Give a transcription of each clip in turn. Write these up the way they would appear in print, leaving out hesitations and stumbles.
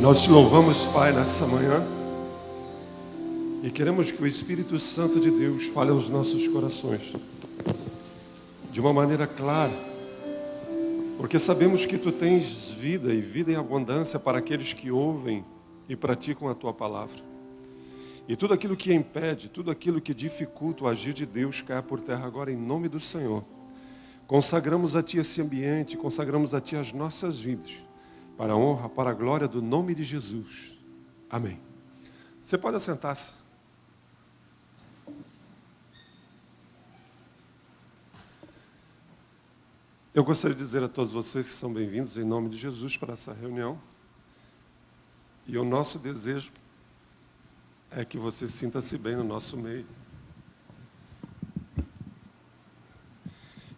Nós te louvamos, Pai, nessa manhã e queremos que o Espírito Santo de Deus fale aos nossos corações de uma maneira clara, porque sabemos que Tu tens vida e vida em abundância para aqueles que ouvem e praticam a Tua palavra. E tudo aquilo que impede, tudo aquilo que dificulta o agir de Deus caia por terra agora em nome do Senhor. Consagramos a Ti esse ambiente, consagramos a Ti as nossas vidas, para a honra, para a glória do nome de Jesus. Amém. Você pode assentar-se. Eu gostaria de dizer a todos vocês que são bem-vindos em nome de Jesus para essa reunião. E o nosso desejo é que você sinta-se bem no nosso meio.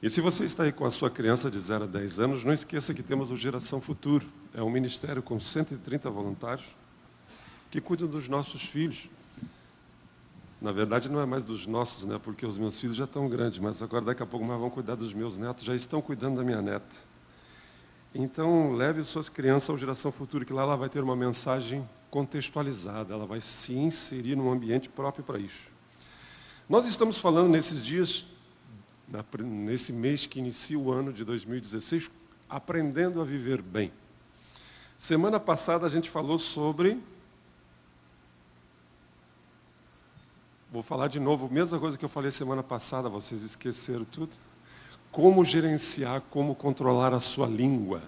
E se você está aí com a sua criança de 0 a 10 anos, não esqueça que temos o Geração Futuro. É um ministério com 130 voluntários que cuidam dos nossos filhos. Na verdade, não é mais dos nossos, né? Porque os meus filhos já estão grandes, mas agora daqui a pouco mais vão cuidar dos meus netos, já estão cuidando da minha neta. Então, leve suas crianças ao Geração Futuro, que lá ela vai ter uma mensagem contextualizada, ela vai se inserir num ambiente próprio para isso. Nós estamos falando nesses dias, nesse mês que inicia o ano de 2016, aprendendo a viver bem. Semana passada a gente falou sobre... Vou falar de novo, a mesma coisa que eu falei semana passada, vocês esqueceram tudo. Como gerenciar, como controlar a sua língua.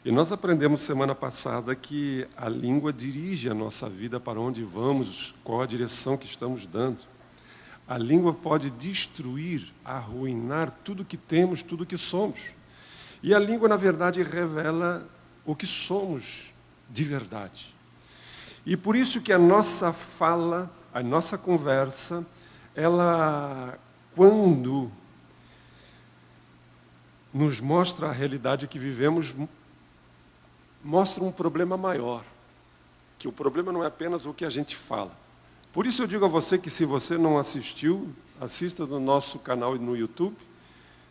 E nós aprendemos semana passada que a língua dirige a nossa vida, para onde vamos, qual a direção que estamos dando. A língua pode destruir, arruinar tudo que temos, tudo que somos. E a língua, na verdade, revela o que somos de verdade. E por isso que a nossa fala, a nossa conversa, ela, quando nos mostra a realidade que vivemos, mostra um problema maior. Que o problema não é apenas o que a gente fala. Por isso eu digo a você que se você não assistiu, assista no nosso canal no YouTube.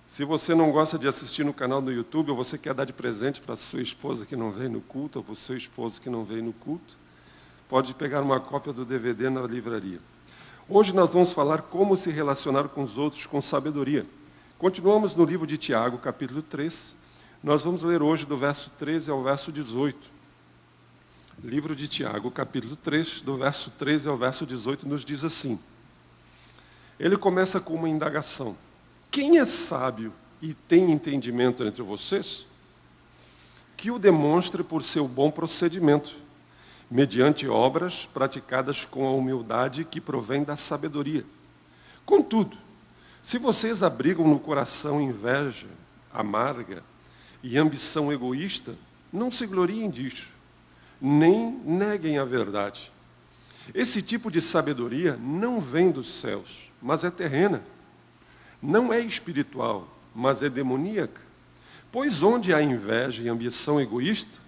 Se você não gosta de assistir no canal no YouTube, ou você quer dar de presente para a sua esposa que não veio no culto, ou para o seu esposo que não veio no culto, pode pegar uma cópia do DVD na livraria. Hoje nós vamos falar como se relacionar com os outros com sabedoria. Continuamos no livro de Tiago, capítulo 3. Nós vamos ler hoje do verso 13 ao verso 18. Livro de Tiago, capítulo 3, do verso 13 ao verso 18, nos diz assim. Ele começa com uma indagação. Quem é sábio e tem entendimento entre vocês? Que o demonstre por seu bom procedimento, mediante obras praticadas com a humildade que provém da sabedoria. Contudo, se vocês abrigam no coração inveja amarga e ambição egoísta, não se gloriem disso, nem neguem a verdade. Esse tipo de sabedoria não vem dos céus, mas é terrena. Não é espiritual, mas é demoníaca. Pois onde há inveja e ambição egoísta,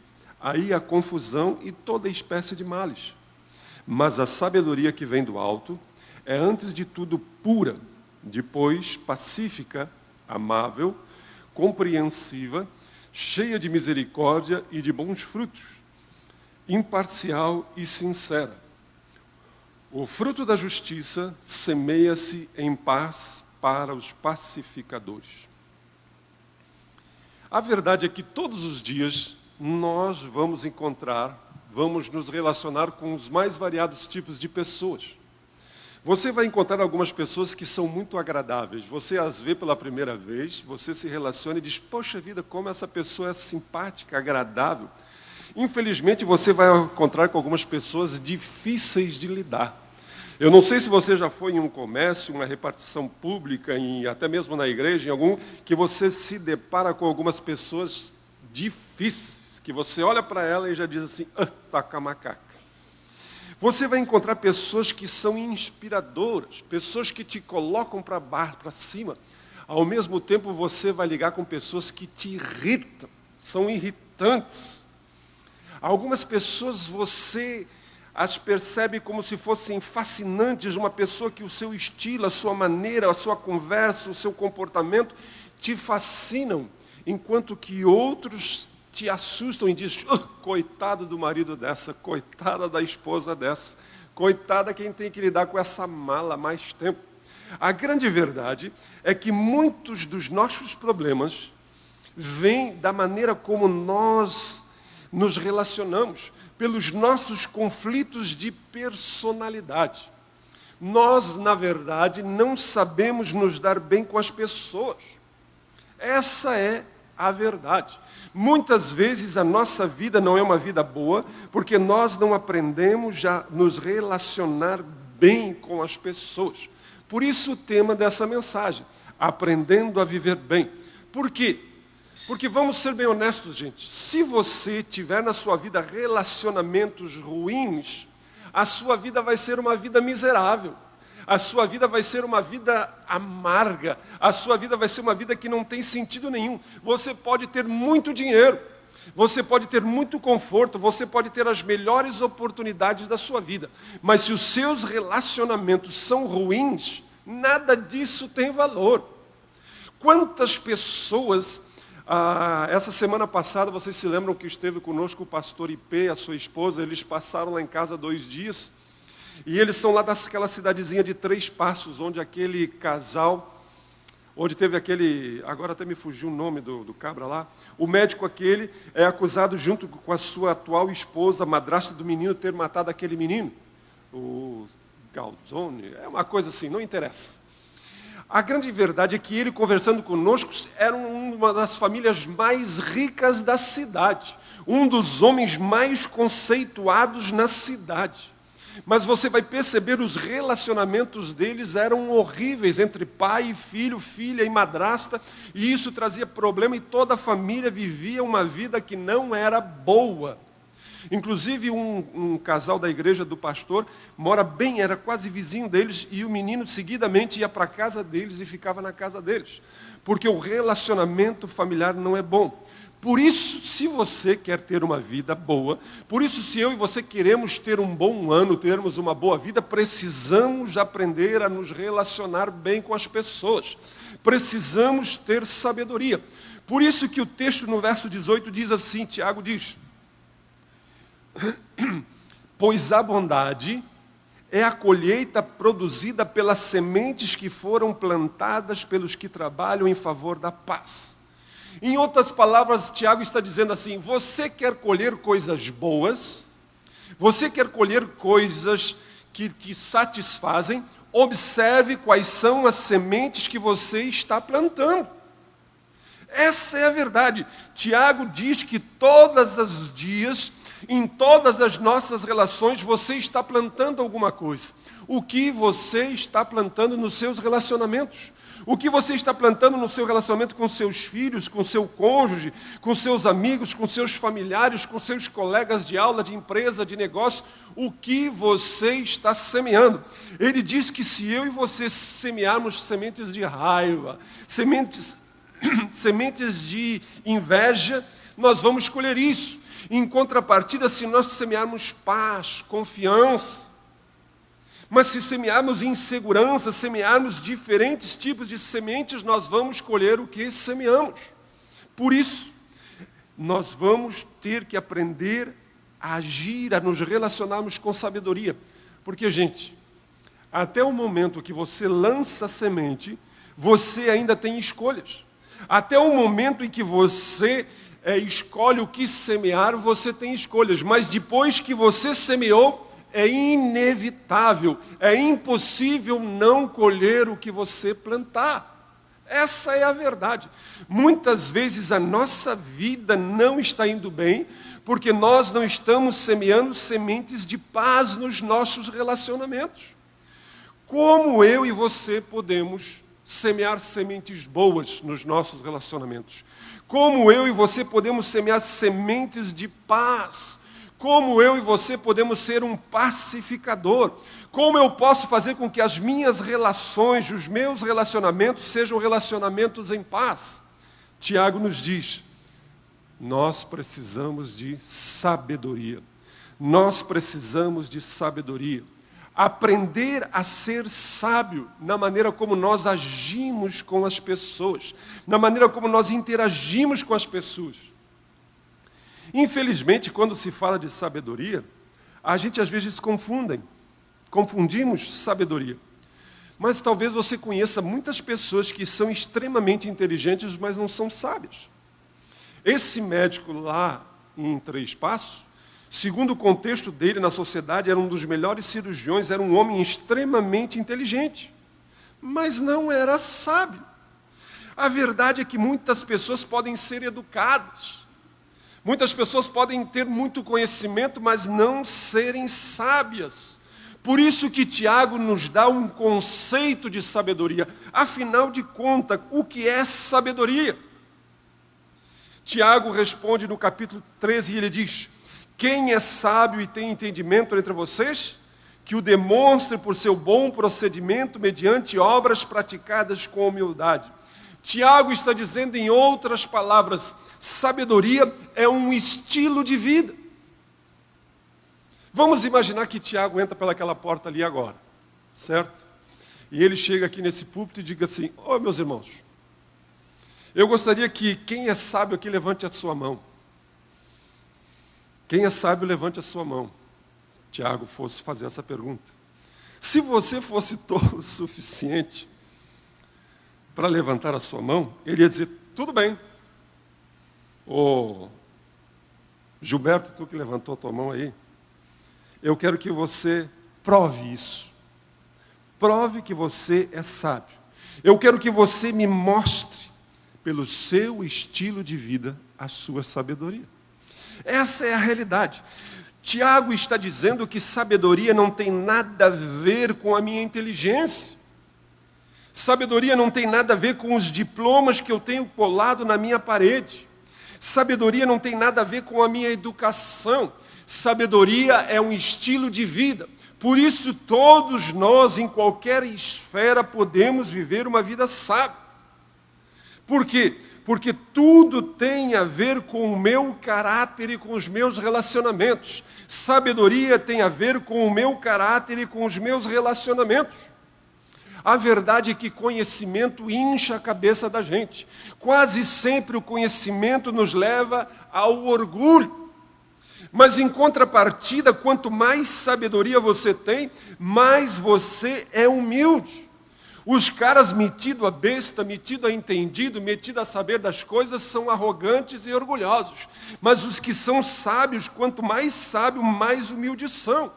aí há confusão e toda espécie de males. Mas a sabedoria que vem do alto é antes de tudo pura, depois pacífica, amável, compreensiva, cheia de misericórdia e de bons frutos, imparcial e sincera. O fruto da justiça semeia-se em paz para os pacificadores. A verdade é que todos os dias nós vamos nos relacionar com os mais variados tipos de pessoas. Você vai encontrar algumas pessoas que são muito agradáveis. Você as vê pela primeira vez, você se relaciona e diz, poxa vida, como essa pessoa é simpática, agradável. Infelizmente, você vai encontrar com algumas pessoas difíceis de lidar. Eu não sei se você já foi em um comércio, uma repartição pública, até mesmo na igreja, que você se depara com algumas pessoas difíceis, que você olha para ela e já diz assim, taca macaca. Você vai encontrar pessoas que são inspiradoras, pessoas que te colocam para baixo, para cima. Ao mesmo tempo, você vai ligar com pessoas que te irritam, são irritantes. Algumas pessoas você as percebe como se fossem fascinantes, uma pessoa que o seu estilo, a sua maneira, a sua conversa, o seu comportamento te fascinam, enquanto que outros te assustam e diz, coitado do marido dessa, coitada da esposa dessa, coitada quem tem que lidar com essa mala há mais tempo. A grande verdade é que muitos dos nossos problemas vêm da maneira como nós nos relacionamos, pelos nossos conflitos de personalidade. Nós, na verdade, não sabemos nos dar bem com as pessoas. Essa é a verdade. Muitas vezes a nossa vida não é uma vida boa, porque nós não aprendemos a nos relacionar bem com as pessoas. Por isso o tema dessa mensagem, aprendendo a viver bem. Por quê? Porque vamos ser bem honestos, gente. Se você tiver na sua vida relacionamentos ruins, a sua vida vai ser uma vida miserável. A sua vida vai ser uma vida amarga. A sua vida vai ser uma vida que não tem sentido nenhum. Você pode ter muito dinheiro. Você pode ter muito conforto. Você pode ter as melhores oportunidades da sua vida. Mas se os seus relacionamentos são ruins, nada disso tem valor. Quantas pessoas... essa semana passada, vocês se lembram que esteve conosco o pastor IP, a sua esposa, eles passaram lá em casa 2 dias, e eles são lá daquela cidadezinha de 3 Passos, onde aquele casal, onde teve aquele, agora até me fugiu o nome do cabra lá, o médico aquele é acusado junto com a sua atual esposa, madrasta do menino, ter matado aquele menino, o Galzone, é uma coisa assim, não interessa. A grande verdade é que ele, conversando conosco, era uma das famílias mais ricas da cidade. Um dos homens mais conceituados na cidade. Mas você vai perceber, os relacionamentos deles eram horríveis, entre pai e filho, filha e madrasta. E isso trazia problema e toda a família vivia uma vida que não era boa. Inclusive um casal da igreja do pastor mora bem, era quase vizinho deles, e o menino seguidamente ia para a casa deles e ficava na casa deles, porque o relacionamento familiar não é bom. Por isso, se você quer ter uma vida boa, por isso se eu e você queremos ter um bom ano, termos uma boa vida, precisamos aprender a nos relacionar bem com as pessoas. Precisamos ter sabedoria. Por isso que o texto no verso 18 diz assim, Tiago diz... Pois a bondade é a colheita produzida pelas sementes que foram plantadas pelos que trabalham em favor da paz. Em outras palavras, Tiago está dizendo assim, você quer colher coisas boas, você quer colher coisas que te satisfazem, observe quais são as sementes que você está plantando. Essa é a verdade. Tiago diz que todos os dias, em todas as nossas relações, você está plantando alguma coisa. O que você está plantando nos seus relacionamentos? O que você está plantando no seu relacionamento com seus filhos, com seu cônjuge, com seus amigos, com seus familiares, com seus colegas de aula, de empresa, de negócio? O que você está semeando? Ele diz que se eu e você semearmos sementes de raiva, sementes de inveja, nós vamos colher isso. Em contrapartida, se nós semearmos paz, confiança, mas se semearmos insegurança, semearmos diferentes tipos de sementes, nós vamos colher o que semeamos. Por isso, nós vamos ter que aprender a agir, a nos relacionarmos com sabedoria. Porque, gente, até o momento que você lança a semente, você ainda tem escolhas. Até o momento em que você escolhe o que semear, você tem escolhas. Mas depois que você semeou, é inevitável, é impossível não colher o que você plantar. Essa é a verdade. Muitas vezes a nossa vida não está indo bem, porque nós não estamos semeando sementes de paz nos nossos relacionamentos. Como eu e você podemos semear sementes boas nos nossos relacionamentos? Como eu e você podemos semear sementes de paz? Como eu e você podemos ser um pacificador? Como eu posso fazer com que as minhas relações, os meus relacionamentos sejam relacionamentos em paz? Tiago nos diz, nós precisamos de sabedoria. Nós precisamos de sabedoria. Aprender a ser sábio na maneira como nós agimos com as pessoas, na maneira como nós interagimos com as pessoas. Infelizmente, quando se fala de sabedoria, a gente às vezes confundimos sabedoria. Mas talvez você conheça muitas pessoas que são extremamente inteligentes, mas não são sábias. Esse médico lá em Três Passos, segundo o contexto dele na sociedade, era um dos melhores cirurgiões, era um homem extremamente inteligente, mas não era sábio. A verdade é que muitas pessoas podem ser educadas, muitas pessoas podem ter muito conhecimento, mas não serem sábias. Por isso que Tiago nos dá um conceito de sabedoria. Afinal de contas, o que é sabedoria? Tiago responde no capítulo 13 e ele diz: quem é sábio e tem entendimento entre vocês, que o demonstre por seu bom procedimento mediante obras praticadas com humildade. Tiago está dizendo, em outras palavras, sabedoria é um estilo de vida. Vamos imaginar que Tiago entra pelaquela porta ali agora, certo? E ele chega aqui nesse púlpito e diga assim: ô meus irmãos, eu gostaria que quem é sábio aqui levante a sua mão. Quem é sábio, levante a sua mão. Tiago fosse fazer essa pergunta. Se você fosse tolo o suficiente para levantar a sua mão, ele ia dizer: tudo bem. Ô Gilberto, tu que levantou a tua mão aí, eu quero que você prove isso. Prove que você é sábio. Eu quero que você me mostre, pelo seu estilo de vida, a sua sabedoria. Essa é a realidade. Tiago está dizendo que sabedoria não tem nada a ver com a minha inteligência. Sabedoria não tem nada a ver com os diplomas que eu tenho colado na minha parede. Sabedoria não tem nada a ver com a minha educação. Sabedoria é um estilo de vida. Por isso, todos nós, em qualquer esfera, podemos viver uma vida sábia. Por quê? Porque tudo tem a ver com o meu caráter e com os meus relacionamentos. Sabedoria tem a ver com o meu caráter e com os meus relacionamentos. A verdade é que conhecimento incha a cabeça da gente. Quase sempre o conhecimento nos leva ao orgulho. Mas em contrapartida, quanto mais sabedoria você tem, mais você é humilde. Os caras metido a besta, metido a entendido, metido a saber das coisas, são arrogantes e orgulhosos. Mas os que são sábios, quanto mais sábio, mais humildes são.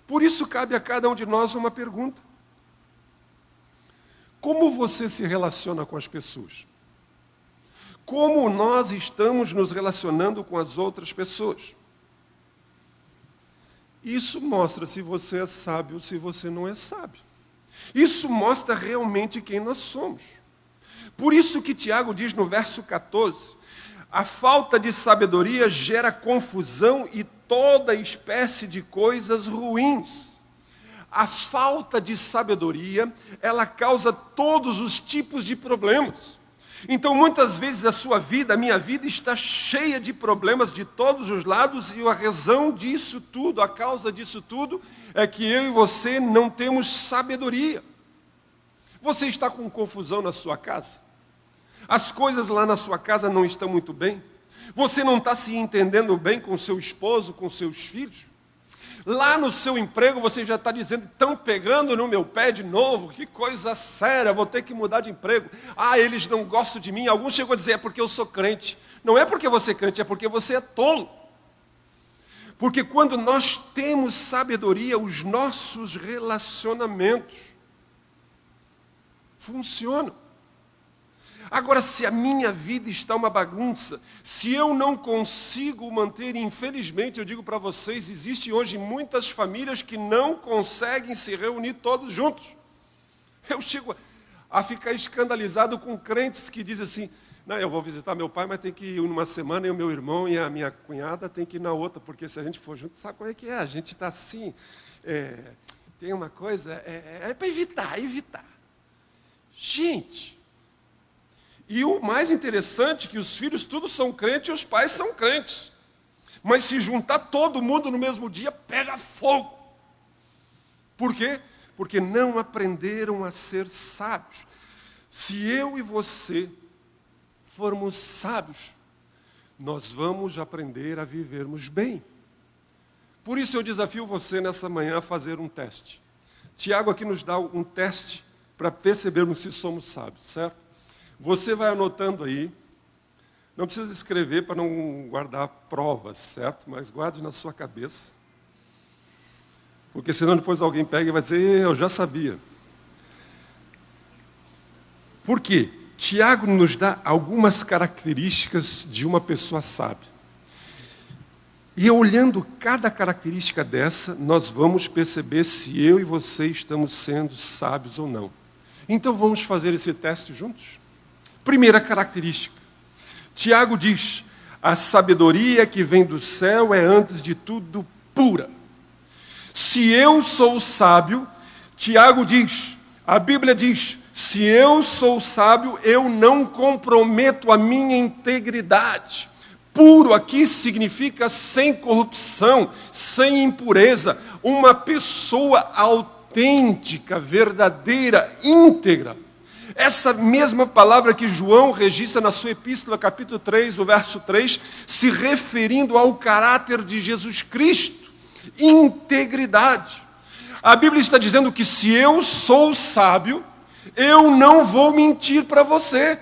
Por isso cabe a cada um de nós uma pergunta: como você se relaciona com as pessoas? Como nós estamos nos relacionando com as outras pessoas? Isso mostra se você é sábio ou se você não é sábio. Isso mostra realmente quem nós somos. Por isso que Tiago diz no verso 14, a falta de sabedoria gera confusão e toda espécie de coisas ruins. A falta de sabedoria, ela causa todos os tipos de problemas. Então, muitas vezes a sua vida, a minha vida, está cheia de problemas de todos os lados, e a razão disso tudo, a causa disso tudo, é que eu e você não temos sabedoria. Você está com confusão na sua casa? As coisas lá na sua casa não estão muito bem? Você não está se entendendo bem com seu esposo, com seus filhos? Lá no seu emprego você já está dizendo: estão pegando no meu pé de novo, que coisa séria, vou ter que mudar de emprego. Ah, eles não gostam de mim. Alguns chegam a dizer: é porque eu sou crente. Não é porque você é crente, é porque você é tolo. Porque quando nós temos sabedoria, os nossos relacionamentos funcionam. Agora, se a minha vida está uma bagunça, se eu não consigo manter, infelizmente, eu digo para vocês, existem hoje muitas famílias que não conseguem se reunir todos juntos. Eu chego a ficar escandalizado com crentes que dizem assim: não, eu vou visitar meu pai, mas tem que ir numa semana, e o meu irmão e a minha cunhada tem que ir na outra, porque se a gente for junto, sabe como é que é? A gente está assim, tem uma coisa, é para evitar. Gente... E o mais interessante é que os filhos todos são crentes e os pais são crentes. Mas se juntar todo mundo no mesmo dia, pega fogo. Por quê? Porque não aprenderam a ser sábios. Se eu e você formos sábios, nós vamos aprender a vivermos bem. Por isso eu desafio você nessa manhã a fazer um teste. Tiago aqui nos dá um teste para percebermos se somos sábios, certo? Você vai anotando aí, não precisa escrever para não guardar provas, certo? Mas guarde na sua cabeça. Porque senão depois alguém pega e vai dizer, eu já sabia. Por quê? Tiago nos dá algumas características de uma pessoa sábia. E olhando cada característica dessa, nós vamos perceber se eu e você estamos sendo sábios ou não. Então vamos fazer esse teste juntos? Primeira característica. Tiago diz, a sabedoria que vem do céu é antes de tudo pura. Se eu sou sábio, Tiago diz, a Bíblia diz, se eu sou sábio, eu não comprometo a minha integridade. Puro aqui significa sem corrupção, sem impureza, uma pessoa autêntica, verdadeira, íntegra. Essa mesma palavra que João registra na sua epístola, capítulo 3, o verso 3, se referindo ao caráter de Jesus Cristo, integridade. A Bíblia está dizendo que se eu sou sábio, eu não vou mentir para você.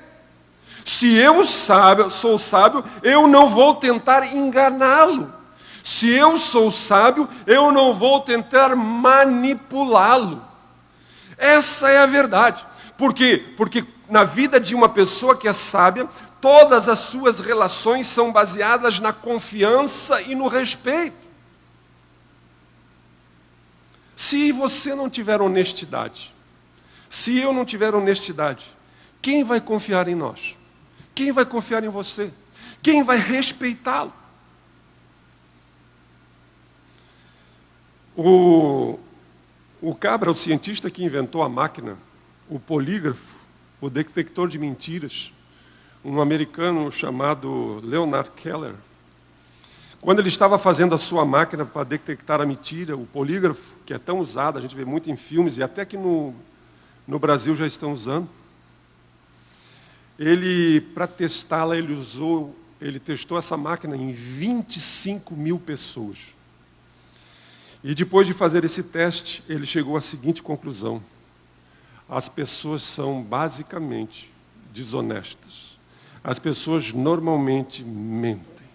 Se eu sou sábio, eu não vou tentar enganá-lo. Se eu sou sábio, eu não vou tentar manipulá-lo. Essa é a verdade. Por quê? Porque na vida de uma pessoa que é sábia, todas as suas relações são baseadas na confiança e no respeito. Se você não tiver honestidade, se eu não tiver honestidade, quem vai confiar em nós? Quem vai confiar em você? Quem vai respeitá-lo? O Cabra, o cientista que inventou a máquina, o polígrafo, o detector de mentiras, um americano chamado Leonard Keller, quando ele estava fazendo a sua máquina para detectar a mentira, o polígrafo, que é tão usado, a gente vê muito em filmes, e até que no Brasil já estão usando, para testá-la, ele testou essa máquina em 25 mil pessoas. E depois de fazer esse teste, ele chegou à seguinte conclusão: as pessoas são basicamente desonestas. As pessoas normalmente mentem.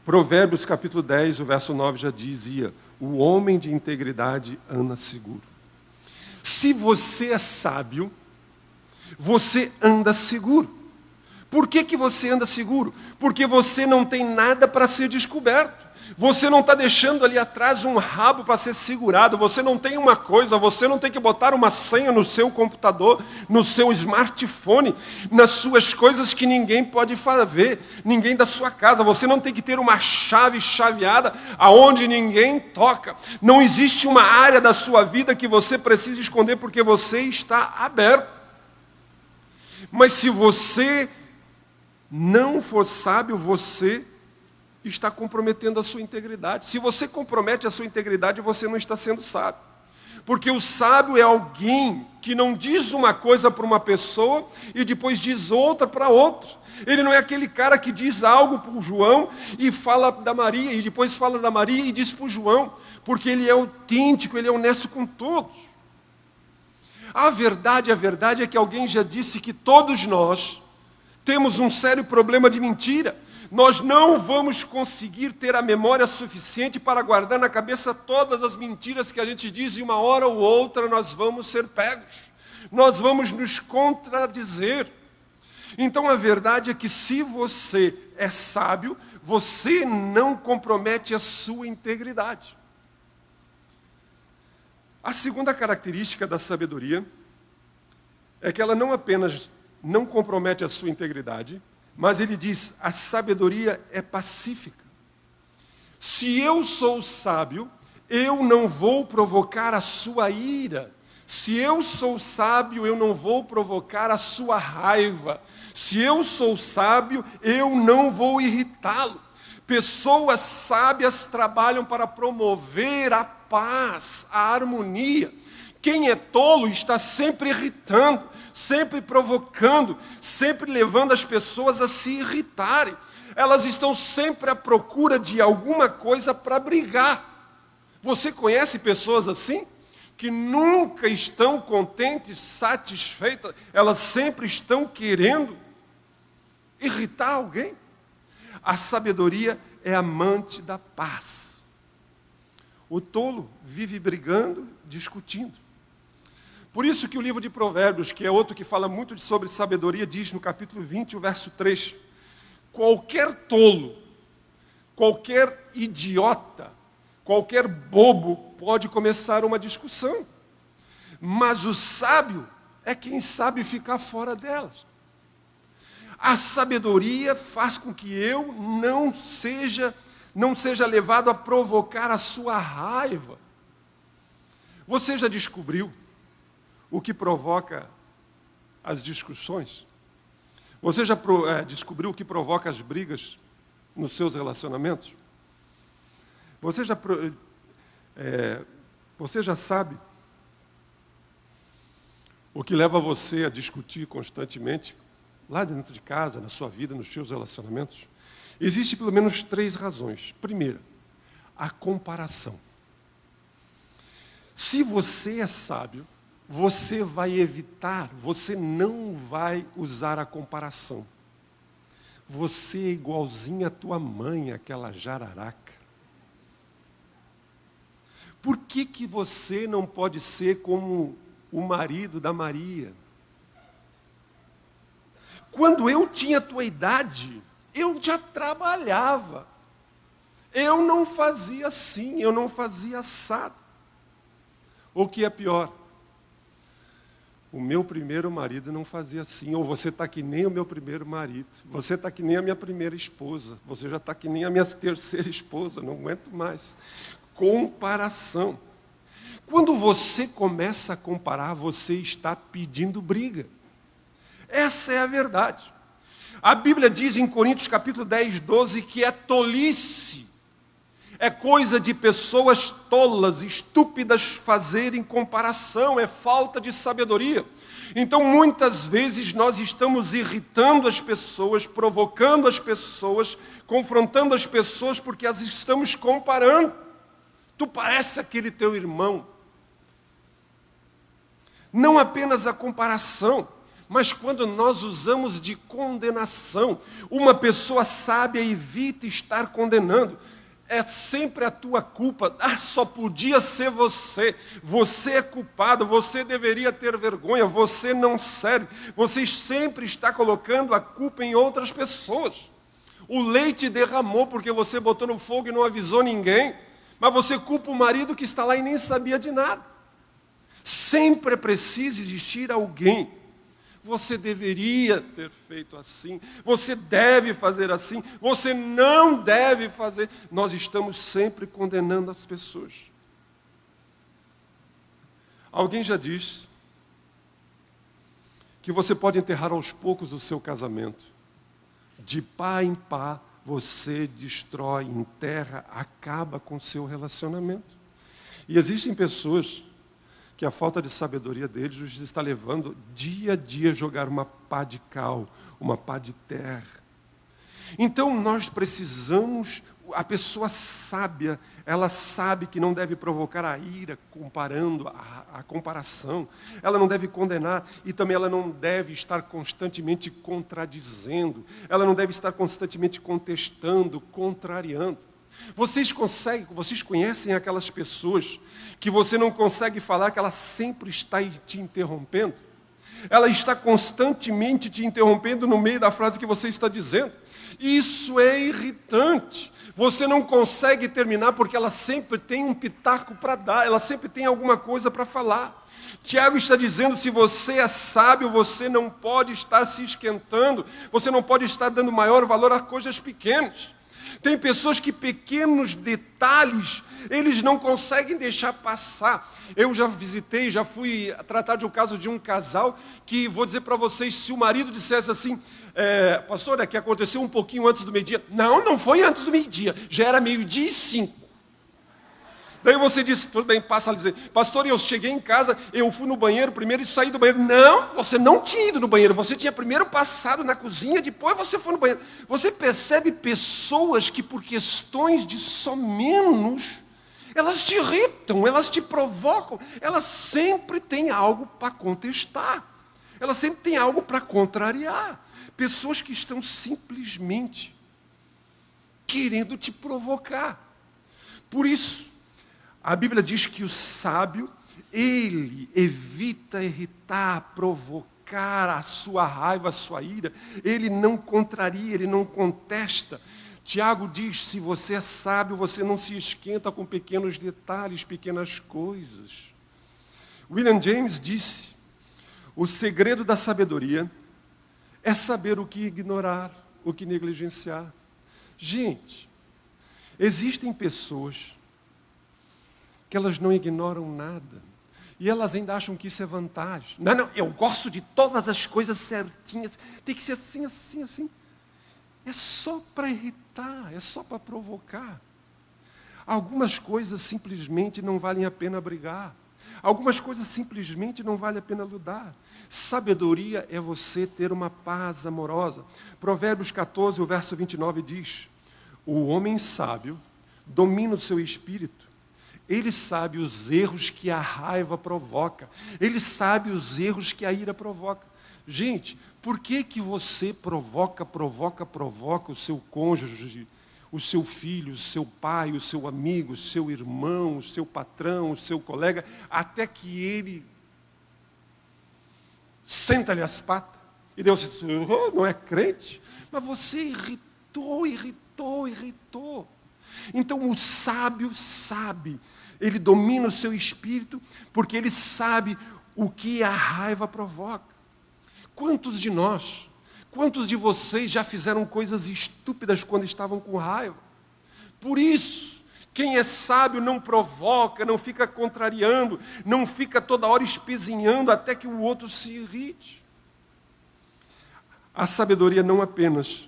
Provérbios capítulo 10, o verso 9 já dizia, o homem de integridade anda seguro. Se você é sábio, você anda seguro. Por que você anda seguro? Porque você não tem nada para ser descoberto. Você não está deixando ali atrás um rabo para ser segurado. Você não tem uma coisa, você não tem que botar uma senha no seu computador, no seu smartphone, nas suas coisas que ninguém pode ver, ninguém da sua casa. Você não tem que ter uma chave chaveada aonde ninguém toca. Não existe uma área da sua vida que você precisa esconder porque você está aberto. Mas se você não for sábio, você está comprometendo a sua integridade. Se você compromete a sua integridade, você não está sendo sábio. Porque o sábio é alguém que não diz uma coisa para uma pessoa e depois diz outra para outra. Ele não é aquele cara que diz algo para o João e fala da Maria, e depois fala da Maria e diz para o João, porque ele é autêntico, ele é honesto com todos. A verdade é que alguém já disse que todos nós temos um sério problema de mentira. Nós não vamos conseguir ter a memória suficiente para guardar na cabeça todas as mentiras que a gente diz, e uma hora ou outra nós vamos ser pegos. Nós vamos nos contradizer. Então a verdade é que se você é sábio, você não compromete a sua integridade. A segunda característica da sabedoria é que ela não apenas não compromete a sua integridade, mas ele diz, a sabedoria é pacífica. Se eu sou sábio, eu não vou provocar a sua ira. Se eu sou sábio, eu não vou provocar a sua raiva. Se eu sou sábio, eu não vou irritá-lo. Pessoas sábias trabalham para promover a paz, a harmonia. Quem é tolo está sempre irritando, sempre provocando, sempre levando as pessoas a se irritarem. elas estão sempre à procura de alguma coisa para brigar. Você conhece pessoas assim? Que nunca estão contentes, satisfeitas, elas sempre estão querendo irritar alguém. A sabedoria é amante da paz. O tolo vive brigando, discutindo. Por isso que o livro de Provérbios, que é outro que fala muito sobre sabedoria, diz no capítulo 20, o verso 3, qualquer tolo, qualquer idiota, qualquer bobo pode começar uma discussão, mas o sábio é quem sabe ficar fora delas. A sabedoria faz com que eu não seja levado a provocar a sua raiva. Você já descobriu o que provoca as discussões? Você já descobriu o que provoca as brigas nos seus relacionamentos? Você já sabe o que leva você a discutir constantemente lá dentro de casa, na sua vida, nos seus relacionamentos? Existem pelo menos 3 razões. Primeira, a comparação. Se você é sábio, você vai evitar, você não vai usar a comparação. Você é igualzinho à tua mãe, aquela jararaca. Por que você não pode ser como o marido da Maria? Quando eu tinha a tua idade, eu já trabalhava. Eu não fazia assim, eu não fazia assado. O que é pior? O meu primeiro marido não fazia assim. Ou você está que nem o meu primeiro marido. Você está que nem a minha primeira esposa. Você já está que nem a minha terceira esposa. Não aguento mais. Comparação. Quando você começa a comparar, você está pedindo briga. Essa é a verdade. A Bíblia diz em Coríntios capítulo 10, 12, que é tolice. É coisa de pessoas tolas, estúpidas fazerem comparação, é falta de sabedoria. Então, muitas vezes, nós estamos irritando as pessoas, provocando as pessoas, confrontando as pessoas, porque as estamos comparando. Tu parece aquele teu irmão. Não apenas a comparação, mas quando nós usamos de condenação. Uma pessoa sábia evita estar condenando. É sempre a tua culpa. Só podia ser você. Você é culpado, você deveria ter vergonha, você não serve. Você sempre está colocando a culpa em outras pessoas. O leite derramou porque você botou no fogo e não avisou ninguém. Mas você culpa o marido que está lá e nem sabia de nada. Sempre é preciso existir alguém. Você deveria ter feito assim. Você deve fazer assim. Você não deve fazer. Nós estamos sempre condenando as pessoas. Alguém já disse que você pode enterrar aos poucos o seu casamento. De pá em pá, você destrói, enterra, acaba com o seu relacionamento. E existem pessoas que a falta de sabedoria deles os está levando dia a dia a jogar uma pá de cal, uma pá de terra. Então nós precisamos, a pessoa sábia, ela sabe que não deve provocar a ira, comparando a comparação. Ela não deve condenar e também ela não deve estar constantemente contradizendo. Ela não deve estar constantemente contestando, contrariando. Vocês conhecem aquelas pessoas que você não consegue falar, que ela sempre está te interrompendo? Ela está constantemente te interrompendo no meio da frase que você está dizendo. Isso é irritante. Você não consegue terminar porque ela sempre tem um pitaco para dar, ela sempre tem alguma coisa para falar. Tiago está dizendo, se você é sábio, você não pode estar se esquentando, você não pode estar dando maior valor a coisas pequenas. Tem pessoas que pequenos detalhes, eles não conseguem deixar passar. Eu já visitei, já fui tratar de um caso de um casal, que vou dizer para vocês, se o marido dissesse assim, pastor, é que aconteceu um pouquinho antes do meio-dia. Não foi antes do meio-dia, já era 12:05. Daí você diz, tudo bem, passa a dizer, pastor, eu cheguei em casa, eu fui no banheiro primeiro e saí do banheiro. Não, você não tinha ido no banheiro, você tinha primeiro passado na cozinha, depois você foi no banheiro. Você percebe pessoas que por questões de só menos, elas te irritam, elas te provocam, elas sempre têm algo para contestar, elas sempre têm algo para contrariar. Pessoas que estão simplesmente querendo te provocar. Por isso, a Bíblia diz que o sábio, ele evita irritar, provocar a sua raiva, a sua ira. Ele não contraria, ele não contesta. Tiago diz, se você é sábio, você não se esquenta com pequenos detalhes, pequenas coisas. William James disse, o segredo da sabedoria é saber o que ignorar, o que negligenciar. Gente, existem pessoas que elas não ignoram nada. E elas ainda acham que isso é vantagem. Não, eu gosto de todas as coisas certinhas. Tem que ser assim, assim, assim. É só para irritar, é só para provocar. Algumas coisas simplesmente não valem a pena brigar. Algumas coisas simplesmente não vale a pena lutar. Sabedoria é você ter uma paz amorosa. Provérbios 14, o verso 29 diz, o homem sábio domina o seu espírito. Ele sabe os erros que a raiva provoca. Ele sabe os erros que a ira provoca. Gente, por que você provoca o seu cônjuge, o seu filho, o seu pai, o seu amigo, o seu irmão, o seu patrão, o seu colega, até que ele senta-lhe as patas? E Deus diz, não é crente? Mas você irritou. Então o sábio sabe, ele domina o seu espírito, porque ele sabe o que a raiva provoca. Quantos de nós, quantos de vocês já fizeram coisas estúpidas quando estavam com raiva? Por isso, quem é sábio não provoca, não fica contrariando, não fica toda hora espezinhando até que o outro se irrite. A sabedoria não apenas...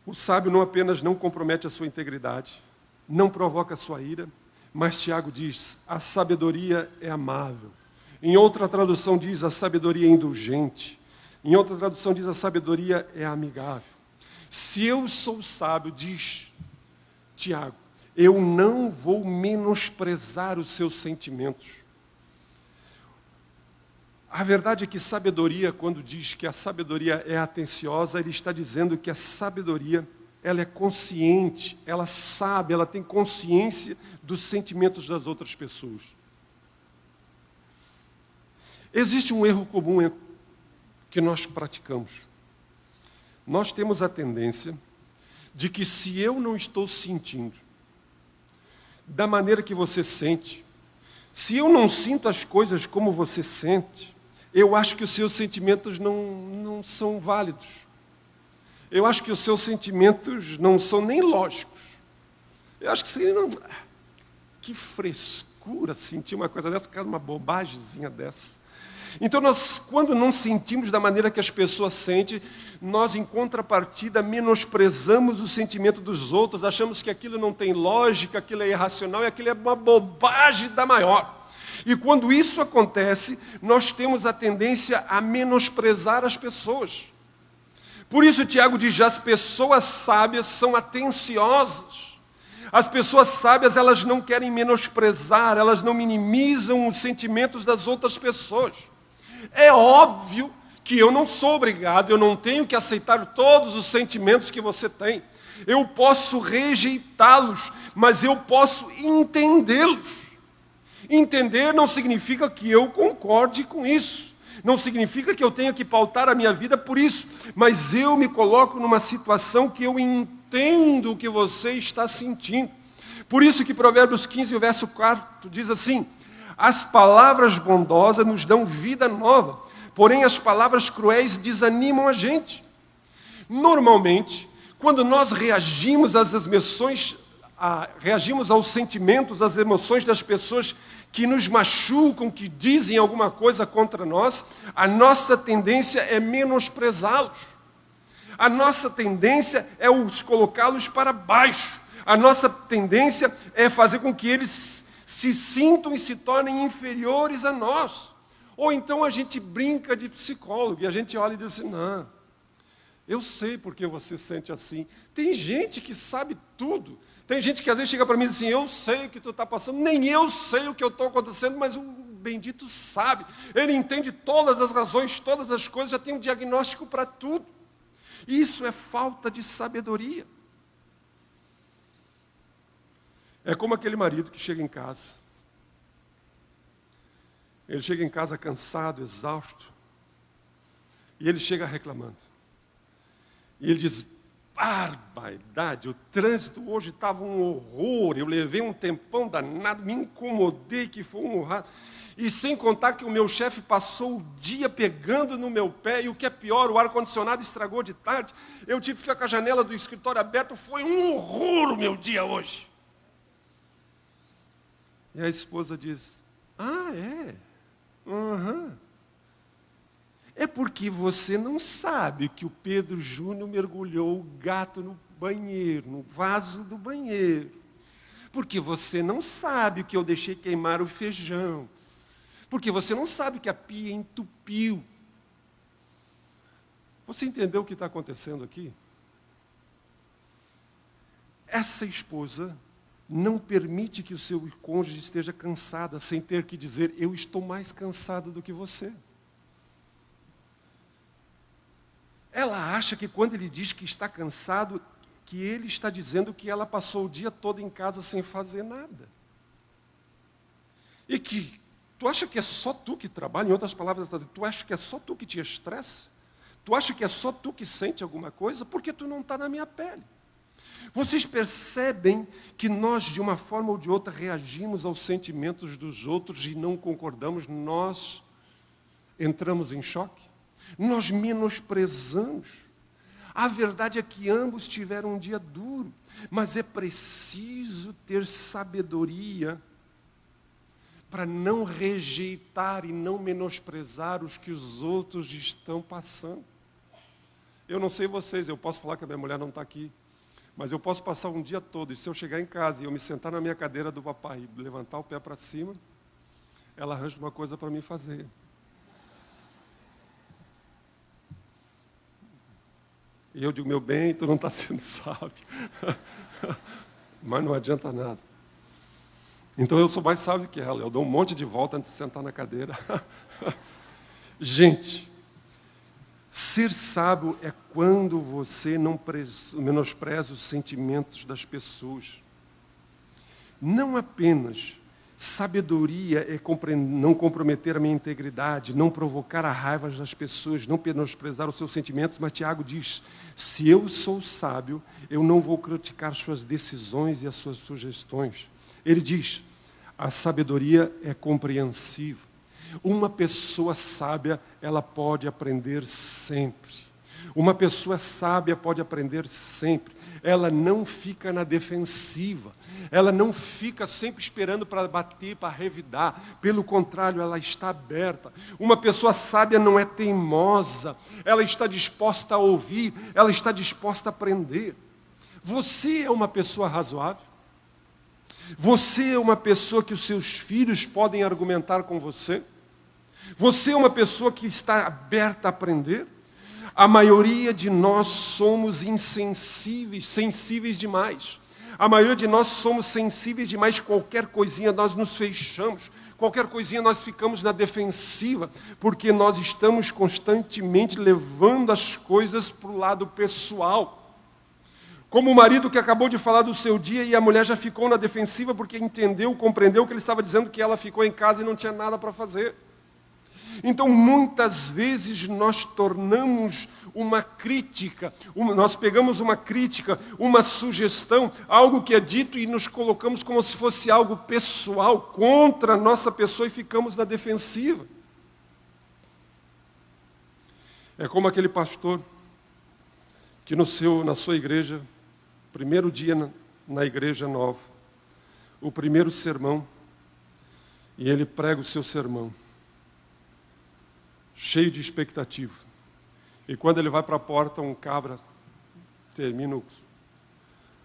O sábio não apenas não compromete a sua integridade, não provoca a sua ira, mas Tiago diz, a sabedoria é amável. Em outra tradução diz, a sabedoria é indulgente. Em outra tradução diz, a sabedoria é amigável. Se eu sou sábio, diz Tiago, eu não vou menosprezar os seus sentimentos. A verdade é que sabedoria, quando diz que a sabedoria é atenciosa, ele está dizendo que a sabedoria, ela é consciente, ela sabe, ela tem consciência dos sentimentos das outras pessoas. Existe um erro comum que nós praticamos. Nós temos a tendência de que se eu não estou sentindo da maneira que você sente, se eu não sinto as coisas como você sente, eu acho que os seus sentimentos não são válidos. Eu acho que os seus sentimentos não são nem lógicos. Eu acho que não... Que frescura sentir uma coisa dessa, por causa de uma bobagemzinha dessa. Então, nós, quando não sentimos da maneira que as pessoas sentem, nós, em contrapartida, menosprezamos o sentimento dos outros, achamos que aquilo não tem lógica, aquilo é irracional e aquilo é uma bobagem da maior. E quando isso acontece, nós temos a tendência a menosprezar as pessoas. Por isso, Tiago diz, as pessoas sábias são atenciosas. As pessoas sábias, elas não querem menosprezar, elas não minimizam os sentimentos das outras pessoas. É óbvio que eu não sou obrigado, eu não tenho que aceitar todos os sentimentos que você tem. Eu posso rejeitá-los, mas eu posso entendê-los. Entender não significa que eu concorde com isso. Não significa que eu tenha que pautar a minha vida por isso. Mas eu me coloco numa situação que eu entendo o que você está sentindo. Por isso que Provérbios 15, o verso 4, diz assim, as palavras bondosas nos dão vida nova, porém as palavras cruéis desanimam a gente. Normalmente, quando nós reagimos às emoções, reagimos aos sentimentos, às emoções das pessoas que nos machucam, que dizem alguma coisa contra nós, a nossa tendência é menosprezá-los. A nossa tendência é os colocá-los para baixo. A nossa tendência é fazer com que eles se sintam e se tornem inferiores a nós. Ou então a gente brinca de psicólogo e a gente olha e diz assim, não, eu sei porque você sente assim. Tem gente que sabe tudo. Tem gente que às vezes chega para mim e diz assim, eu sei o que tu está passando, nem eu sei o que eu estou acontecendo, mas o bendito sabe. Ele entende todas as razões, todas as coisas, já tem um diagnóstico para tudo. Isso é falta de sabedoria. É como aquele marido que chega em casa. Ele chega em casa cansado, exausto, e ele chega reclamando. E ele diz, barbaridade, o trânsito hoje estava um horror, eu levei um tempão danado, me incomodei, que foi um horror. E sem contar que o meu chefe passou o dia pegando no meu pé, e o que é pior, o ar-condicionado estragou de tarde, eu tive que ficar com a janela do escritório aberta, foi um horror o meu dia hoje. E a esposa diz, é? Uhum. É porque você não sabe que o Pedro Júnior mergulhou o gato no banheiro, no vaso do banheiro. Porque você não sabe que eu deixei queimar o feijão. Porque você não sabe que a pia entupiu. Você entendeu o que está acontecendo aqui? Essa esposa não permite que o seu cônjuge esteja cansada, sem ter que dizer, eu estou mais cansado do que você. Ela acha que quando ele diz que está cansado, que ele está dizendo que ela passou o dia todo em casa sem fazer nada. E que tu acha que é só tu que trabalha, em outras palavras, tu acha que é só tu que te estressa? Tu acha que é só tu que sente alguma coisa? Porque tu não está na minha pele. Vocês percebem que nós, de uma forma ou de outra, reagimos aos sentimentos dos outros e não concordamos, nós entramos em choque? Nós menosprezamos. A verdade é que ambos tiveram um dia duro, mas é preciso ter sabedoria para não rejeitar e não menosprezar os que os outros estão passando. Eu não sei vocês, eu posso falar que a minha mulher não está aqui, mas eu posso passar um dia todo, e se eu chegar em casa e eu me sentar na minha cadeira do papai e levantar o pé para cima, ela arranja uma coisa para mim fazer. E eu digo, meu bem, tu não está sendo sábio. Mas não adianta nada. Então eu sou mais sábio que ela. Eu dou um monte de volta antes de sentar na cadeira. Gente, ser sábio é quando você não menospreza os sentimentos das pessoas. Não apenas sabedoria é não comprometer a minha integridade, não provocar a raiva das pessoas, não menosprezar os seus sentimentos, mas Tiago diz, se eu sou sábio, eu não vou criticar suas decisões e as suas sugestões. Ele diz, a sabedoria é compreensiva. Uma pessoa sábia, ela pode aprender sempre. Uma pessoa sábia pode aprender sempre. Ela não fica na defensiva. Ela não fica sempre esperando para bater, para revidar. Pelo contrário, ela está aberta. Uma pessoa sábia não é teimosa. Ela está disposta a ouvir. Ela está disposta a aprender. Você é uma pessoa razoável? Você é uma pessoa que os seus filhos podem argumentar com você? Você é uma pessoa que está aberta a aprender? A maioria de nós somos insensíveis, sensíveis demais. A maioria de nós somos sensíveis demais, qualquer coisinha nós nos fechamos, qualquer coisinha nós ficamos na defensiva, porque nós estamos constantemente levando as coisas para o lado pessoal. Como o marido que acabou de falar do seu dia e a mulher já ficou na defensiva porque entendeu, compreendeu que ele estava dizendo que ela ficou em casa e não tinha nada para fazer. Então, muitas vezes nós tornamos uma crítica, nós pegamos uma crítica, uma sugestão, algo que é dito e nos colocamos como se fosse algo pessoal contra a nossa pessoa e ficamos na defensiva. É como aquele pastor que na sua igreja, primeiro dia na igreja nova, o primeiro sermão, e ele prega o seu sermão, cheio de expectativa. E quando ele vai para a porta, um cabra termina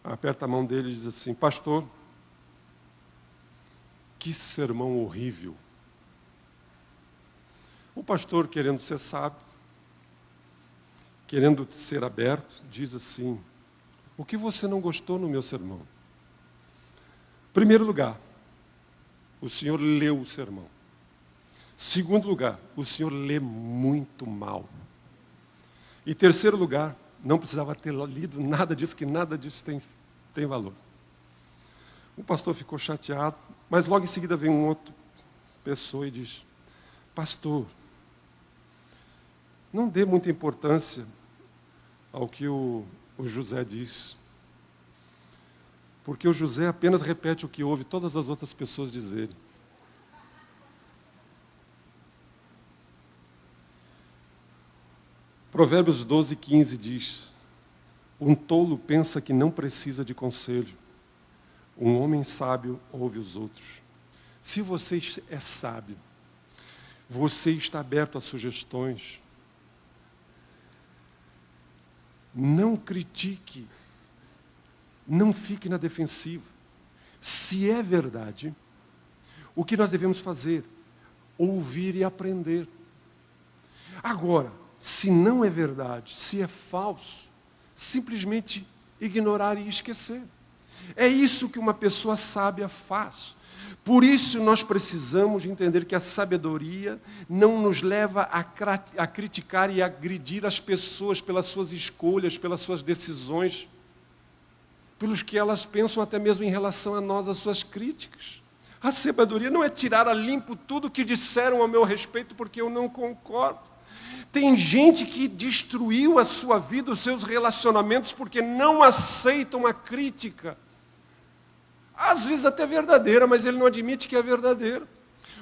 aperta a mão dele e diz assim: pastor, que sermão horrível. O pastor, querendo ser sábio, querendo ser aberto, diz assim: o que você não gostou no meu sermão? Primeiro lugar, o senhor leu o sermão. Segundo lugar, o senhor lê muito mal. E terceiro lugar, não precisava ter lido nada disso, que nada disso tem valor. O pastor ficou chateado, mas logo em seguida vem um outro pessoa e diz: pastor, não dê muita importância ao que o José diz, porque o José apenas repete o que ouve todas as outras pessoas dizerem. Provérbios 12:15 diz: um tolo pensa que não precisa de conselho, um homem sábio ouve os outros. Se você é sábio, você está aberto a sugestões, não critique, não fique na defensiva. Se é verdade, o que nós devemos fazer? Ouvir e aprender. Agora, se não é verdade, se é falso, simplesmente ignorar e esquecer. É isso que uma pessoa sábia faz. Por isso nós precisamos entender que a sabedoria não nos leva a criticar e agredir as pessoas pelas suas escolhas, pelas suas decisões, pelos que elas pensam até mesmo em relação a nós, as suas críticas. A sabedoria não é tirar a limpo tudo que disseram a meu respeito porque eu não concordo. Tem gente que destruiu a sua vida, os seus relacionamentos, porque não aceitam a crítica. Às vezes até verdadeira, mas ele não admite que é verdadeira.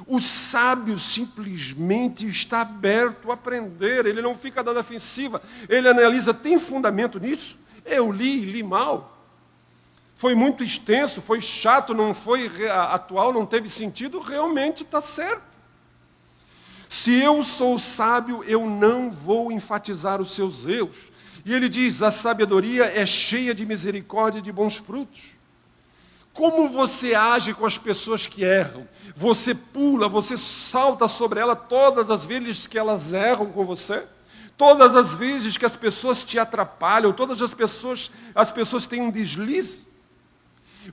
O sábio simplesmente está aberto a aprender, ele não fica na defensiva, ele analisa: tem fundamento nisso? Eu li mal. Foi muito extenso, foi chato, não foi atual, não teve sentido, realmente está certo. Se eu sou sábio, eu não vou enfatizar os seus erros. E ele diz: a sabedoria é cheia de misericórdia e de bons frutos. Como você age com as pessoas que erram? Você pula, você salta sobre ela todas as vezes que elas erram com você? Todas as vezes que as pessoas te atrapalham, todas as pessoas têm um deslize?